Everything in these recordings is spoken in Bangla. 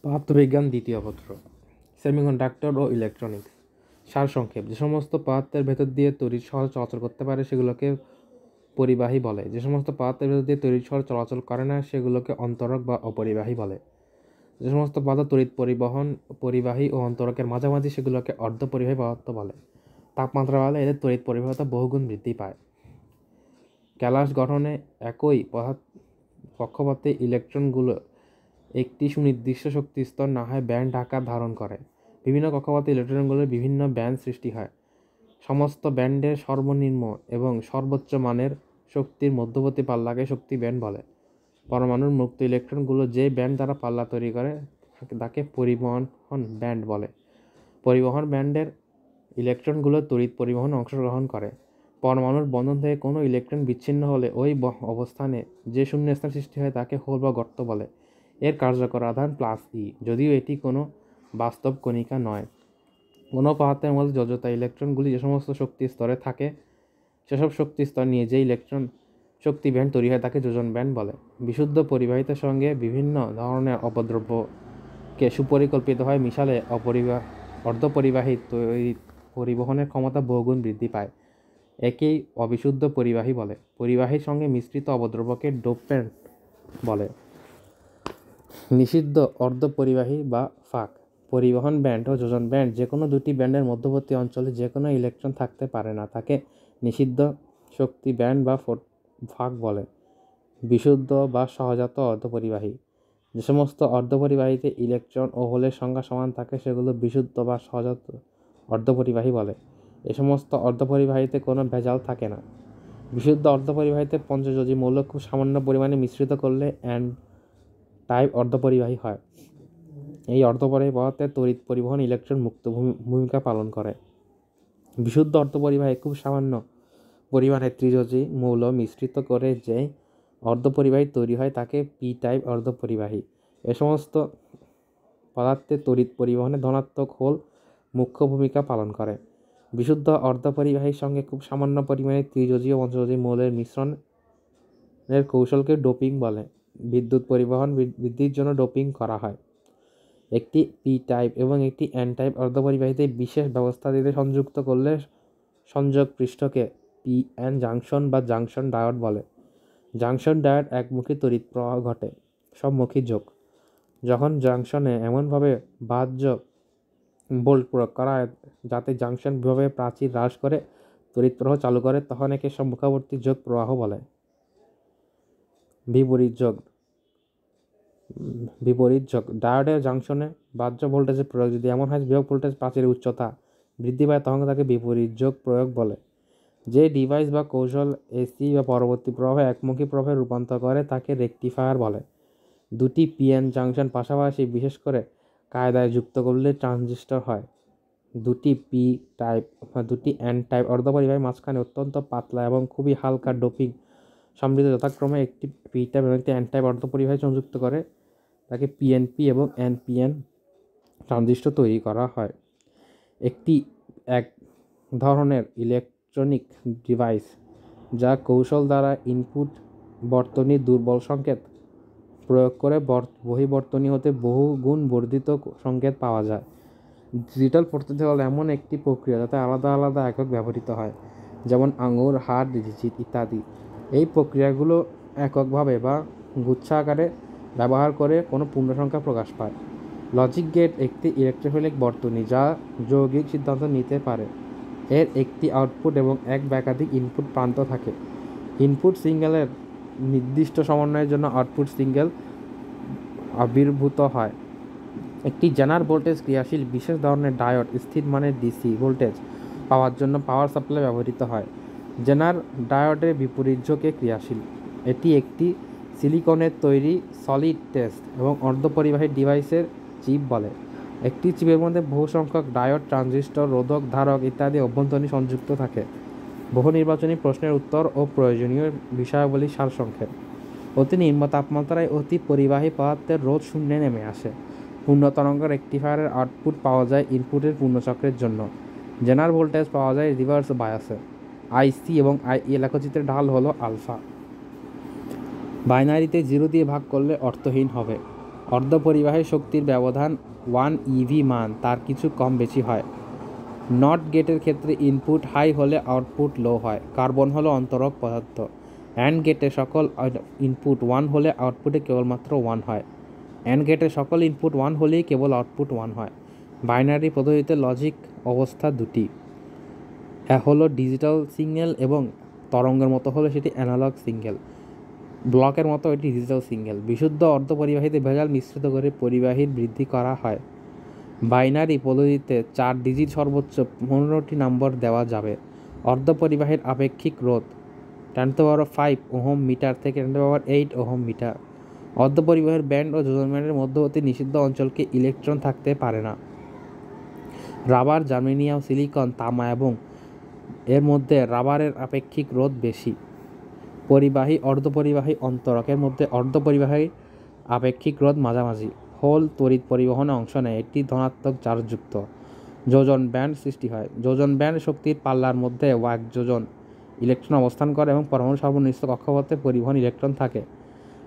পদার্থবিজ্ঞান দ্বিতীয় পত্র, সেমিকন্ডাক্টর ও ইলেকট্রনিক্স। সারসংক্ষেপ: যে সমস্ত পদার্থের ভেতর দিয়ে তড়িৎ সহজে চলাচল করতে পারে সেগুলোকে পরিবাহী বলে। যে সমস্ত পদার্থের ভেতর দিয়ে তড়িৎ সহজে চলাচল করে না সেগুলোকে অন্তরক বা অপরিবাহী বলে। যে সমস্ত পদার্থ তড়িৎ পরিবাহী ও অন্তরকের মাঝামাঝি সেগুলোকে অর্ধপরিবাহী পদার্থ বলে। তাপমাত্রা বাড়লে এদের তড়িৎ পরিবাহিতা বহুগুণ বৃদ্ধি পায়। ক্যালাস গঠনে একই কক্ষপথে ইলেকট্রনগুলো একটি সুনির্দিষ্ট শক্তি স্তর না হয় ব্যান্ড আকার ধারণ করে। বিভিন্ন কক্ষপথে ইলেকট্রনগুলোর বিভিন্ন ব্যান্ড সৃষ্টি হয়। সমস্ত ব্যান্ডের সর্বনিম্ন এবং সর্বোচ্চ মানের শক্তির মধ্যবর্তী পাল্লাকে শক্তি ব্যান্ড বলে। পরমাণুর মুক্ত ইলেকট্রনগুলো যে ব্যান্ড দ্বারা পাল্লা তৈরি করে তাকে পরিবহন ব্যান্ড বলে। পরিবহন ব্যান্ডের ইলেকট্রনগুলো তড়িৎ পরিবহনে অংশগ্রহণ করে। পরমাণুর বন্ধন থেকে কোনো ইলেকট্রন বিচ্ছিন্ন হলে ওই অবস্থানে যে শূন্যস্থান সৃষ্টি হয় তাকে হোল বা গর্ত বলে। এর কার্যকর আধান +E, যদিও এটি কোনো বাস্তব কণিকা নয়। কোনো পদার্থের মধ্যে যোজ্যতা ইলেকট্রনগুলি যে সমস্ত শক্তি স্তরে থাকে সেসব শক্তি স্তর নিয়ে যে ইলেকট্রন শক্তি ব্যান্ড তৈরি হয় তাকে যোজন ব্যান্ড বলে। বিশুদ্ধ পরিবাহিতার সঙ্গে বিভিন্ন ধরনের অপদ্রব্যকে সুপরিকল্পিতভাবে মিশালে অর্ধপরিবাহী পরিবহনের ক্ষমতা বহুগুণ বৃদ্ধি পায়। একেই অবিশুদ্ধ পরিবাহী বলে। পরিবাহীর সঙ্গে মিশ্রিত অপদ্রব্যকে ডোপেন্ট বলে। নিষিদ্ধ অর্ধপরিবাহী বা ফাঁক। পরিবহন ব্যান্ড ও যোজন ব্যান্ড যে কোনো দুটি ব্যান্ডের মধ্যবর্তী অঞ্চলে যে কোনো ইলেকট্রন থাকতে পারে না, তাকে নিষিদ্ধ শক্তি ব্যান্ড বা ফাঁক বলে। বিশুদ্ধ বা সহজাত অর্ধপরিবাহী। যে সমস্ত অর্ধপরিবাহীতে ইলেকট্রন ও হোলের সংখ্যা সমান থাকে সেগুলো বিশুদ্ধ বা সহজাত অর্ধপরিবাহী বলে। এ সমস্ত অর্ধপরিবাহীতে কোনো ভেজাল থাকে না। বিশুদ্ধ অর্ধপরিবাহীতে পঞ্চযোজী মৌল খুব সামান্য পরিমাণে মিশ্রিত করলে N টাইপ অর্ধপরিবাহী হয়। এই অর্ধপরিবাহী পদার্থের তড়িৎ পরিবহন ইলেকট্রন মুক্ত ভূমিকা পালন করে। বিশুদ্ধ অর্ধপরিবাহী খুব সামান্য পরিমাণে ত্রিযোজী মৌল মিশ্রিত করে যে অর্ধপরিবাহী তৈরি হয় তাকে P টাইপ অর্ধপরিবাহী। এ সমস্ত পদার্থের তড়িৎ পরিবহনে ধনাত্মক হোল মুখ্য ভূমিকা পালন করে। বিশুদ্ধ অর্ধপরিবাহীর সঙ্গে খুব সামান্য পরিমাণে ত্রিযোজী ও পঞ্চযোজী মৌলের মিশ্রণের কৌশলকে ডোপিং বলে। বিদ্যুৎ পরিবহন বৃদ্ধির জন্য ডোপিং করা হয়। একটি P টাইপ এবং একটি N টাইপ অর্ধপরিবাহীতে বিশেষ ব্যবস্থা দিতে সংযুক্ত করলে সংযোগ পৃষ্ঠকে PN জাংশন বা জাংশন ডায়োড বলে। জাংশন ডায়োড একমুখী তড়িৎ প্রবাহ ঘটে। সবমুখী যোগ। যখন জাংশনে এমনভাবে বাহ্য ভোল্ট প্রয়োগ করা হয় যাতে জাংশন বিভবের প্রাচীর হ্রাস করে তড়িৎ প্রবাহ চালু করে তখন একে সম্মুখাবর্তী যোগ প্রবাহ বলে। বিপরীত যোগ। ডায়োডের জাংশনে বাহ্য ভোল্টেজের প্রয়োগ যদি এমন হয় বিভব ভোল্টেজ প্রাচীরের উচ্চতা বৃদ্ধি পায় তখন তাকে বিপরীত যোগ প্রয়োগ বলে। যে ডিভাইস বা কৌশল এসি বা পরবর্তী প্রবাহ একমুখী প্রবাহে রূপান্তর করে তাকে রেকটিফায়ার বলে। দুটি পিএন জাংশন পাশাপাশি বিশেষ করে কায়দায় যুক্ত করলে ট্রানজিস্টর হয়। দুটি পি টাইপ বা দুটি এন টাইপ অর্ধপরিবাহীর মাঝখানে অত্যন্ত পাতলা এবং খুবই হালকা ডোপিং সমৃদ্ধ যথাক্রমে একটি পি টাইপ এবং একটি এন টাইপ অর্ধপরিবাহী সংযুক্ত করে তাকে পিএনপি এবং এনপিএন ট্রানজিস্টর তৈরি করা হয়। এক ধরনের ইলেকট্রনিক ডিভাইস যা কৌশল দ্বারা ইনপুট বর্তনীর দুর্বল সংকেত প্রয়োগ করে বহির্বর্তনী হতে বহু গুণ বর্ধিত সংকেত পাওয়া যায়। ডিজিটাল পদ্ধতি হল এমন একটি প্রক্রিয়া যাতে আলাদা আলাদা একক ব্যবহৃত হয়, যেমন আঙুর, হাত, ডিজিট ইত্যাদি। এই প্রক্রিয়াগুলো এককভাবে বা গুচ্ছাকারে ব্যবহার করে কোনো পূর্ণসংখ্যা প্রকাশ পায়। লজিক গেট একটি ইলেকট্রনিক বর্তনী যা যৌগিক সিদ্ধান্ত নিতে পারে। এর একটি আউটপুট এবং এক বা একাধিক ইনপুট প্রান্ত থাকে। ইনপুট সিগন্যালের নির্দিষ্ট সমন্বয়ের জন্য আউটপুট সিগন্যাল আবির্ভূত হয়। একটি জেনার ভোল্টেজ ক্রিয়াশীল বিশেষ ধরনের ডায়োড স্থির মানের ডিসি ভোল্টেজ পাওয়ার জন্য পাওয়ার সাপ্লাই ব্যবহৃত হয়। জেনার ডায়োডের বিপরীত যোগে ক্রিয়াশীল। এটি একটি সিলিকনের তৈরি সলিড টেস্ট এবং অর্ধপরিবাহী ডিভাইসের চিপ বলে। একটি চিপের মধ্যে বহু সংখ্যক ডায়োড, ট্রানজিস্টর, রোধক, ধারক ইত্যাদি অভ্যন্তরীণ সংযুক্ত থাকে। বহু নির্বাচনী প্রশ্নের উত্তর ও প্রয়োজনীয় বিষয়াবলী সারসংক্ষেপ। অতি নিম্ন তাপমাত্রায় অতি পরিবাহী পদার্থের রোধ শূন্যে নেমে আসে। পূর্ণ তরঙ্গ রেকটিফায়ারের আউটপুট পাওয়া যায় ইনপুটের পূর্ণচক্রের জন্য। জেনার ভোল্টেজ পাওয়া যায় রিভার্স বায়াসে। আইসি এবং আইএ লেখচিত্রের ঢাল হলো আলফা। বাইনারিতে 0 দিয়ে ভাগ করলে অর্থহীন হবে। অর্ধপরিবাহী শক্তির ব্যবধান 1 ইভি মান তার কিছু কম বেশি হয়। নট গেটের ক্ষেত্রে ইনপুট হাই হলে আউটপুট লো হয়। কার্বন হলো অন্তরক পদার্থ। অ্যান্ড গেটে সকল ইনপুট 1 হলে আউটপুটে কেবলমাত্র 1 হয়। অ্যান্ড গেটে সকল ইনপুট 1 হলেই কেবল আউটপুট 1 হয়। বাইনারি পদ্ধতিতে লজিক অবস্থা দুটি, হলো ডিজিটাল সিগন্যাল এবং তরঙ্গের মতো হলে সেটি অ্যানালগ সিগন্যাল। ব্লকের মতো এটি ডিজিটাল সিগন্যাল। বিশুদ্ধ অর্ধপরিবাহীতে ভেজাল মিশ্রিত করে পরিবাহীর বৃদ্ধি করা হয়। বাইনারি পদ্ধতিতে 4 ডিজিট সর্বোচ্চ 15টি নম্বর দেওয়া যাবে। অর্ধপরিবাহীর আপেক্ষিক রোধ 10⁵ ওহম মিটার থেকে 10⁸ ওহম মিটার। অর্ধপরিবাহীর ব্যান্ড ও যোজন ব্যান্ডের মধ্যবর্তী নিষিদ্ধ অঞ্চলকে ইলেকট্রন থাকতে পারে না। রাবার, জার্মেনিয়াম, সিলিকন, তামা এবং এর মধ্যে রাবারের আপেক্ষিক রোধ বেশি। পরিবাহী, অর্ধপরিবাহী, অন্তরকের মধ্যে অর্ধপরিবাহী আপেক্ষিক রোধ মাঝামাঝি। হোল তড়িৎ পরিবহনে অংশ নেয়, এটি ধনাত্মক চার্জযুক্ত। যোজন ব্যান্ড সৃষ্টি হয়। যোজন ব্যান্ড শক্তির পাল্লার মধ্যে 1 যোজন ইলেকট্রন অবস্থান করে এবং পরমাণু সর্বনির্দিষ্ট কক্ষপথে পরিবহন ইলেকট্রন থাকে।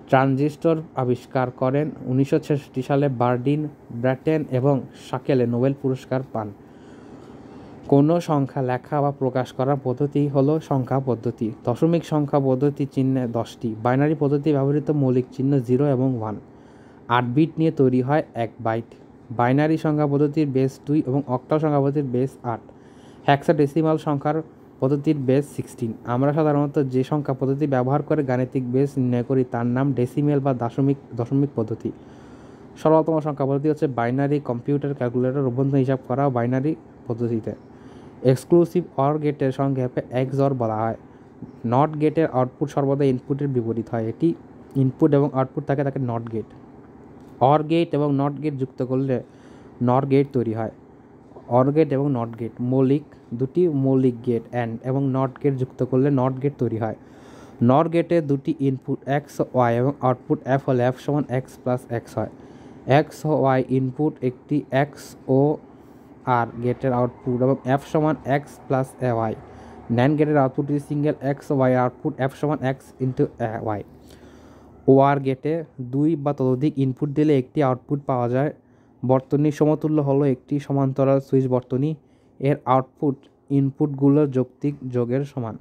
ট্রানজিস্টর আবিষ্কার করেন 1966 সালে বার্ডিন, ব্র্যাটেন এবং শাকেলে নোবেল পুরস্কার পান। কোনো সংখ্যা লেখা বা প্রকাশ করার পদ্ধতি হলো সংখ্যা পদ্ধতি। দশমিক সংখ্যা পদ্ধতি চিহ্নে 10টি। বাইনারি পদ্ধতি ব্যবহৃত মৌলিক চিহ্ন 0 এবং 1। 8 বিট নিয়ে তৈরি হয় 1 বাইট। বাইনারি সংখ্যা পদ্ধতির বেস 2 এবং অক্টাল সংখ্যা পদ্ধতির বেস 8। হেক্সাডেসিমাল সংখ্যার পদ্ধতির বেস 16। আমরা সাধারণত যে সংখ্যা পদ্ধতি ব্যবহার করে গাণিতিক বেস নির্ণয় করি তার নাম ডেসিমেল বা দশমিক পদ্ধতি। সরলতম সংখ্যা পদ্ধতি হচ্ছে বাইনারি। কম্পিউটার, ক্যালকুলেটর, অভ্যন্তরীণ হিসাব করা বাইনারি পদ্ধতিতে। এক্সক্লুসিভ অর গেটের সংক্ষেপে XOR বলা হয়। নট গেটের আউটপুট সর্বদা ইনপুটের বিপরীত হয়। এটি ইনপুট এবং আউটপুট থাকে নট গেট। অর গেট এবং নট গেট যুক্ত করলে নর গেট তৈরি হয়। অর গেট এবং নট গেট দুটি মৌলিক গেট অ্যান্ড এবং নট গেট যুক্ত করলে নট গেট তৈরি হয়। নর গেটে দুটি ইনপুট X, Y এবং আউটপুট F হলে F সমান X প্লাস X হয়। X ও Y ইনপুট একটি X ও আর গেটের আউটপুট এবং F সমান X প্লাস Y। ন্যান্ড গেটের আউটপুট সিঙ্গেল X ও Y আউটপুট F সমান X ইন্টু Y। ওআর গেটে 2 বা ততোধিক ইনপুট দিলে একটি আউটপুট পাওয়া যায়। বর্তনীর সমতুল্য হলো একটি সমান্তরাল সুইচ বর্তনী। এর আউটপুট ইনপুটগুলোর যৌক্তিক যোগের সমান।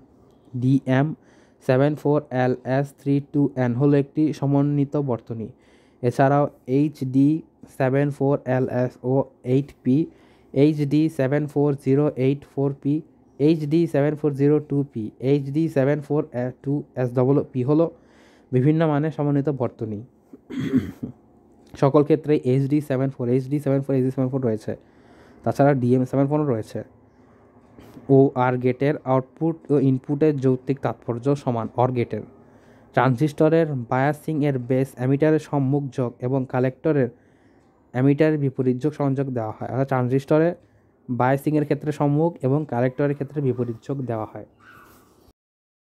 DM74LS32N হলো একটি সমন্বিত বর্তনী। এছাড়াও HD74LS ও 8P, HD74084P, HD7402P, HD7402SPP হলো বিভিন্ন মানের সমন্বিত বর্তনী। সকল ক্ষেত্রেই HD74 রয়েছে। তাছাড়া DM74 রয়েছে। ও আর গেটের আউটপুট ও ইনপুটের যৌক্তিক তাৎপর্য সমান অর গেটের। ট্রানজিস্টরের বায়াসিং এর বেস অ্যামিটারের সম্মুখ যোগ এবং কালেক্টরের অ্যামিটারের বিপরীত যোগ সংযোগ দেওয়া হয়। অর্থাৎ ট্রানজিস্টরে বায়াসিংয়ের ক্ষেত্রে সম্মুখ এবং কালেক্টরের ক্ষেত্রে বিপরীত যোগ দেওয়া হয়।